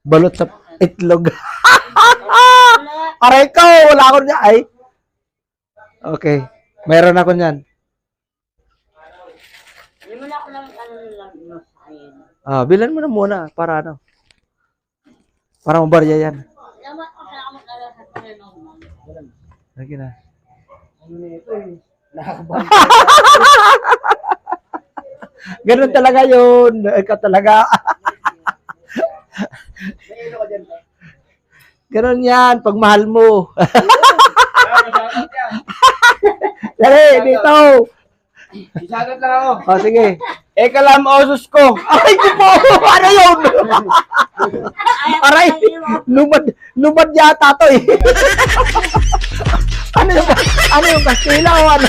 Balot sa itlog. Aray ko, wala ako niya. Ay. Okay. Mayroon ako niyan. Hindi mo na ako lang ano lang. Ayun. Ah, bilan mo na muna para ano. Para mabarya yan. Naman ako sa kamot na lang sa tinanong mo. Lagi na. Ano na ito eh. Nakakabang. Ganun talaga yun. Ikaw talaga. May ilo ka dyan. Ganun yan. Pag mahal mo. Dali, dito. Isagat lang ako. O, sige. Ekalam osus ko. Ay, ko po. Ano yun? Aray. Lumad yata to eh. Ano yung Kastila o ano?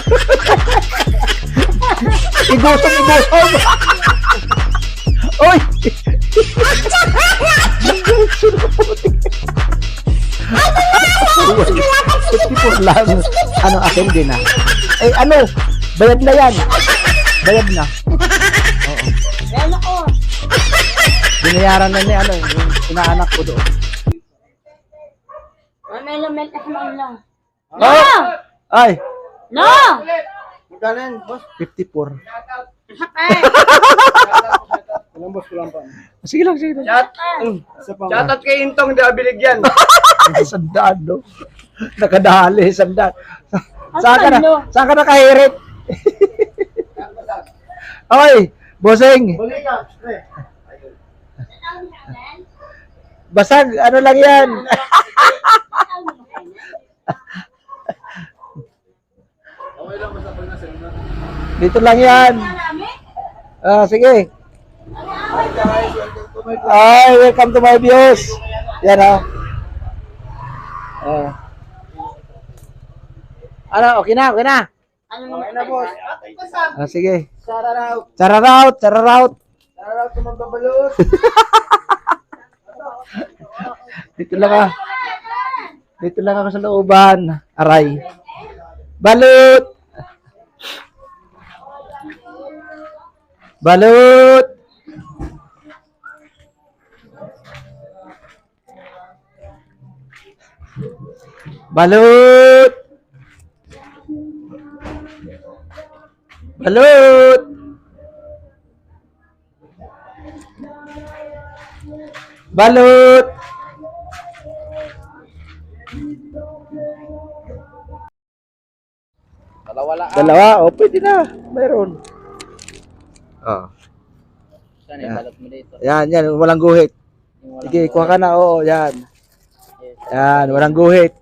Igusong. Oy! Tipos lang. Ano, akin din ah. Eh, ano? Bayad na yan. Bayad na. Oo. Yan ako. Binayaran na ni ano, yung inaanak ko doon. May lamel kasi lang. Oh! Ay, No! Magkano yan, boss? 54. Sakay! Ilang boss ko lang pa. Sige lang. Isa pa. Shoutout kay Intong, hindi binigyan. Sandaan, no? Nakadali, sandaan. Ano? Saan ka nakahirit? Oy, bossing. Buli ka. Basag, ano lang yan? Dito lang yan. Ah, sige. Ay, welcome to my views. Yan oh. Ano, okay na. Okay na, boss. Ah, sige. Sararaw. Chararaut. Sararaw ito magbabalot. Dito lang ah. Dito lang ako sa looban. Aray. Balut. Balut. Balut. Balut. Balut. Dalawa. O, pwede na. Mayroon. Oh. Saan Yan. balot mo dito? Yan. Walang guhit. Sige, kuha ka na. Oo, yan. Yan, walang guhit.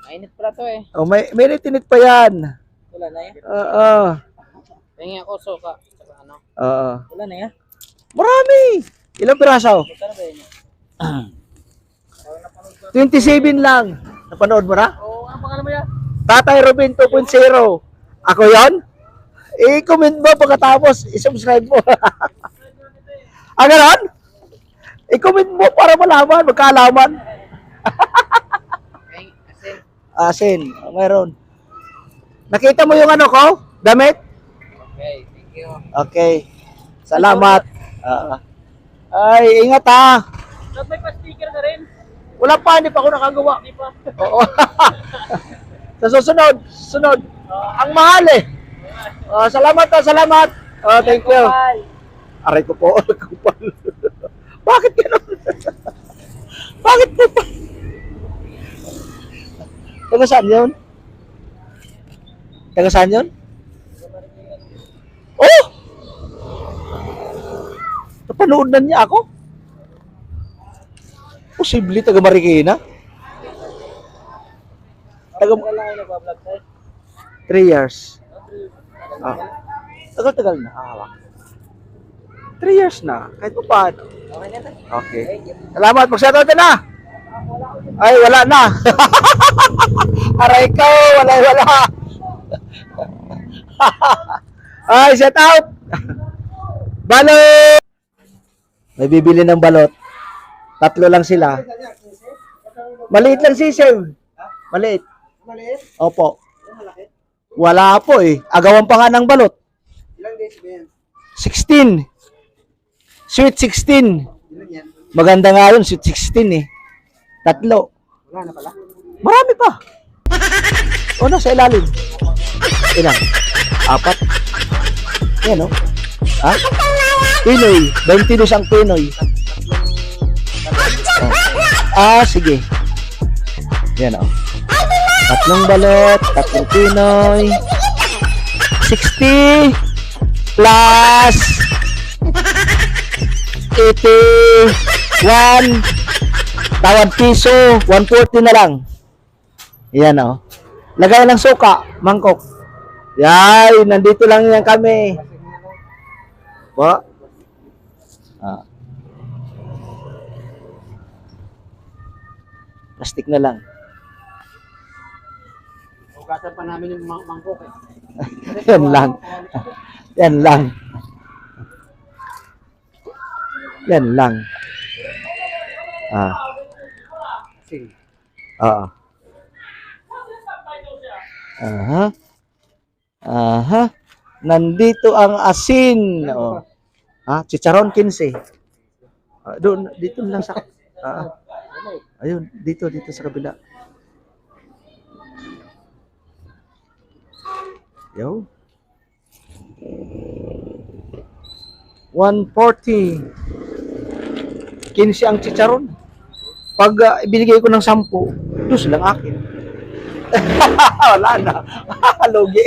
Mainit pala to eh. Oh, may tinit pa yan. Wala na yan. Oo. Pengi ako suka. Saka ano? Oo. Wala na yan. Marami. Ilang piraso? Magkano ba yun? 27 lang. Napanood mo na? Oo, ang pangalan mo yan? Tatay Robin 2.0. Ako yon? I-comment mo pagkatapos. I-subscribe mo. Ah, ganon? I-comment mo para malaman. Magkaalaman. Asin. Asin. Meron. Nakita mo yung ano ko? Damit? Okay, thank you. Okay. Salamat. Ay, ingat ha. May pa-sticker na rin. Wala pa, hindi pa ako nakagawa. Hindi pa. Oo. Sa sunod. Ang mahal eh. Salamat. Thank you. Aray ko po. Bakit gano'n? Bakit po pa? Taga saan yun? Oh! Napanood na niya ako? Posible taga Marikina? Taga... Wala kayo nagbablog tayo. 3 years. Ah. Tagal-tagal na. Hawak. 3 years na. Kahit pa paano. Okay na tayo. Okay. Salamat. Mag-shoutout na. Ay, wala na. Aray ko. Wala. Ay, shout out. Balot. May bibili ng balot. 3 lang sila. Maliit lang sisiw. Maliit. Maliit? Opo. Malaki? Wala po eh. Agawan pa nga ng balot. Ilang days ba yan? 16. Sweet 16. Ilan yan? Maganda nga yun, sweet 16 eh. Tatlo. Wala na pala. Marami pa. O, nasa ilalim. Ilan? 4. Yan, o. Ha? Pinoy. 22 ang Pinoy. Sige. Yan, o. 3 balot, 3 Pinoy. 60 plus 81 tawad piso, 140 na lang. Yan, o. Lagay ng suka, mangkok. Yan, nandito lang yan kami. Po? Plastic na lang. Ugasan pa namin yung mangkok eh. Yan lang. Yan lang. Yan lang. Sing. Oo. Aha. Nandito ang asin. Oh. Chicharon 15. Doon, dito lang sa... ayun, dito sa kabila. Yo. 140. 15 ang chicharon. Pag binigay ko ng 10, dus lang akin. Wala na. Lugi.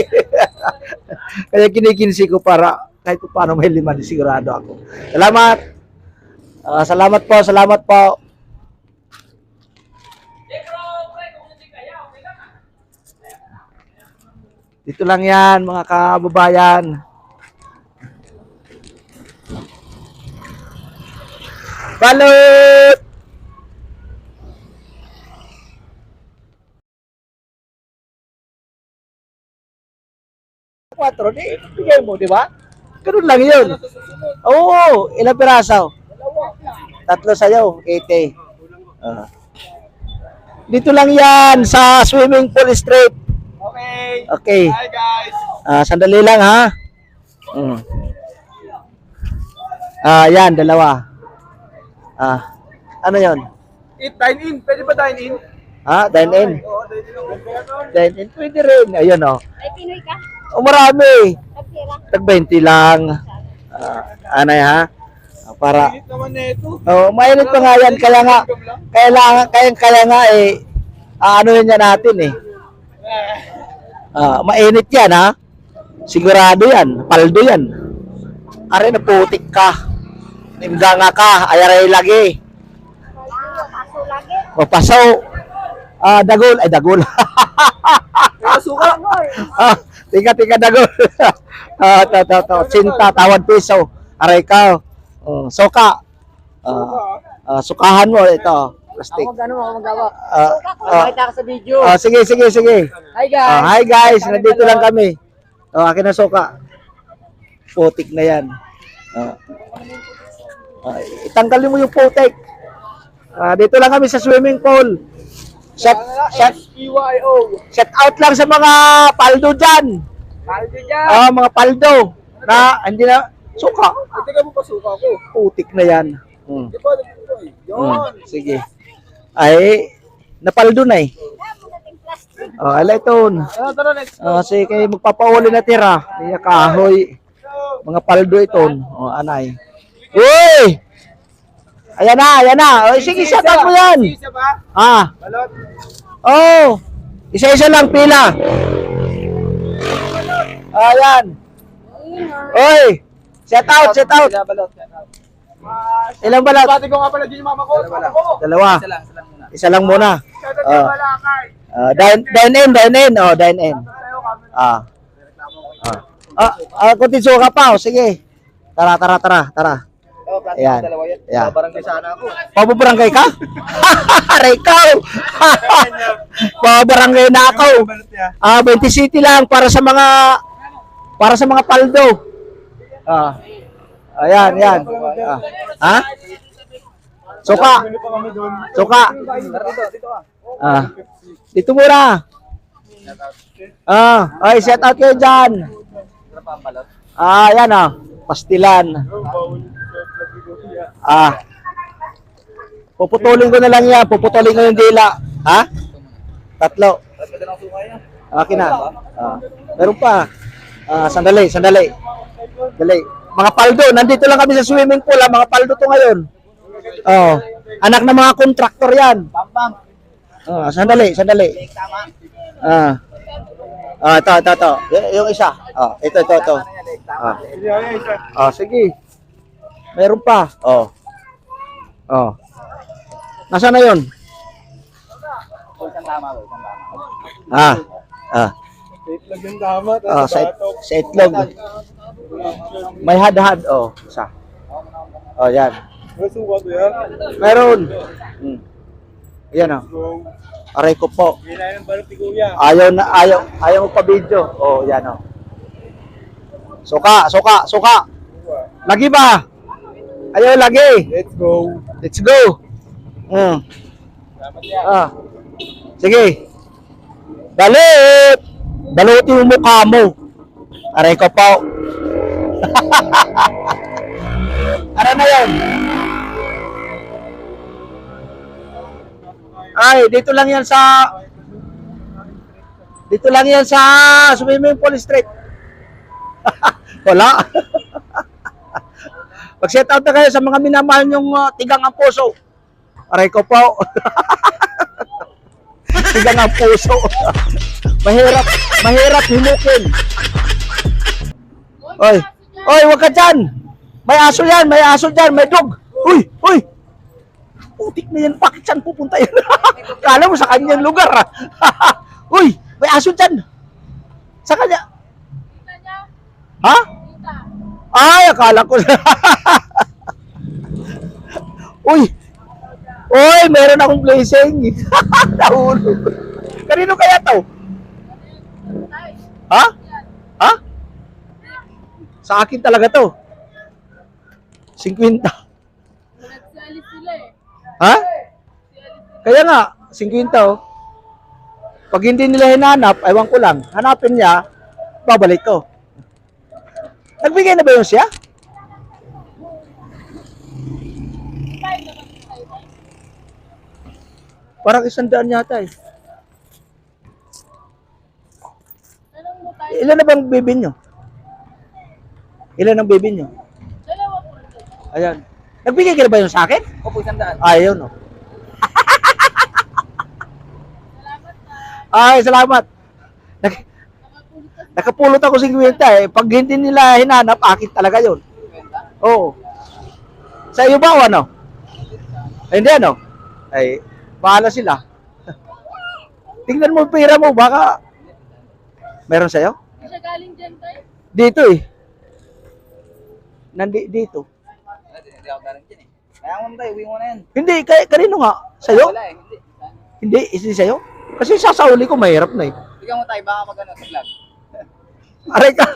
Kaya kinikinsi ko para kahit paano may 5, sigurado ako. Salamat. Salamat po. Dito lang yan, mga kababayan. Balot! Quatro, bigay mo, di ba? Ganun lang yun. Oo, ilang piraso? 3 sa'yo, 80. Dito lang yan, sa swimming pool street. Okay. Hi guys. Sandali lang, ha? Yan, 2. Ano yon? Dine in. Pwede ba dine in? Dine in? Oo, dine in. Dine in, pwede rin. Ayun, o. Ay, Pinoy ka? Marami. Nagtira? Tag 20 lang. Anay, ha? Para... Init naman na ito. Mainit pa nga yan. Kaya nga, kaya nga ano yun yan natin eh. Mainit yan, ha? Sigurado yan. Paldo yan. Are na putik ka. Nimganga ka. Ayaray lagi. Paso lagi. Papasaw. Dagol. Ay, dagol. Suka. Tika, dagol. Sinta, tawad piso. Aray ka. Soka. Sukahan mo ito. Plastic. Ako magawa. Makita ka sa video. Sige. Hi guys. Hi guys, nandito lang kami. Akin na soka. Putik na yan. Itanggalin mo yung putik. Dito lang kami sa swimming pool. Shout out lang sa mga paldo dyan. Paldo dyan. Mga paldo. Na, hindi na, suka. Ito mo pa suka ko. Putik na yan. Di ba? Yun. Sige. Ay, napaldo na eh. Alay ton. Tara, next. Sige kayo magpapauli na tira. Iya kahoy. Mga paldo iton. Anay. Uy! Ayan na. Sige, shoutout mo yan. Isa ba? Balot. Isa-isa lang pila. Ayan. Oy! Shoutout. Balot. Ilang balat? Pati ko nga pala din yung mama ko. Dalawa. Isa lang muna. Shoutout yung Malakay. Dine in. Dine in. Kunti suka pa. Sige. Tara. Ayan. Ayan. Barangay sana ako. Pababarangay ka? Rekaw! Pababarangay na ako. 20 city lang para sa mga paldo. Ayan. Suka. Dito muna. Ay, set out kayo dyan. Ayan pastilan. Puputulin ko na lang yan. Puputulin ko yung dila. Ha? Tatlo. Akin na. Meron pa. Sandali. Dali. Mga paldo. Nandito lang kami sa swimming pool. Mga paldo to ngayon. Oh. Anak ng mga kontraktor yan. Pam. Sandali. Ito. Yung isa. Ito. Sige. Meron pa. Nasaan na yun? Isang tama. Itlog yung tama. Sa itlog. May had-had. Isa. Yan. Masuwa ko yan. Meron. Yan Aray ko po. Kailangan ng balot ni Kuya. Ayaw mo pa video. Yan Suka. Lagi ba? Ayaw lagi. Let's go. Salamat yan. Sige. Balutin yung mukha mo. Aray ko po. Ano na yan? Ay, dito lang yan sa swimming pool street. Wala. Mag-set out na kayo sa mga minamahal nyong tigang ang puso. Aray ko po. Tigang ang puso. Mahirap himukin. Oy, wag ka dyan. May aso dyan, may dog. Uy. Putik na yan, bakit saan pupunta yan? Kala mo sa kanyang lugar. Uy, may aso dyan. Sa kanya. Ha? Ay, akala ko. Uy, meron akong blessing. Nahulog. Kanino kaya to? Ha? Sa akin talaga to. 50. Ha? Kaya nga, 50. Pag hindi nila hinanap, aywan ko lang, hanapin niya, babalik ko. Nagbigay na ba yun siya? Parang 100 yata eh. Ilan na bang baby nyo? Ilan ang baby nyo? Ayan. Nagbigay ka na ba yun sa akin? Opo, 100. Ayaw, no? Ay, salamat. Nakapulot ako 50 eh. Pag hindi nila hinanap, akin talaga yun. Oo. Sa iyo ba o ano? Ay, hindi ano? Ay, bahala sila. Tingnan mo pera mo, baka meron sa'yo? Hindi siya galing dyan tayo. Dito eh. Dito. Hindi ako galing dyan eh. Kaya mo tayo, uwi mo na yan. Hindi, kanino nga? Sa'yo? Wala eh, hindi. Hindi, hindi sa'yo? Kasi sasauli ko, mahirap na eh. Bigyan mo tayo, baka mag-ano sa vlog. Aray ka!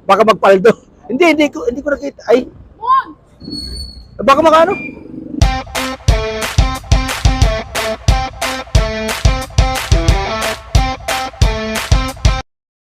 baka magpaldo. Hindi ko nakita. Ay, baka makano?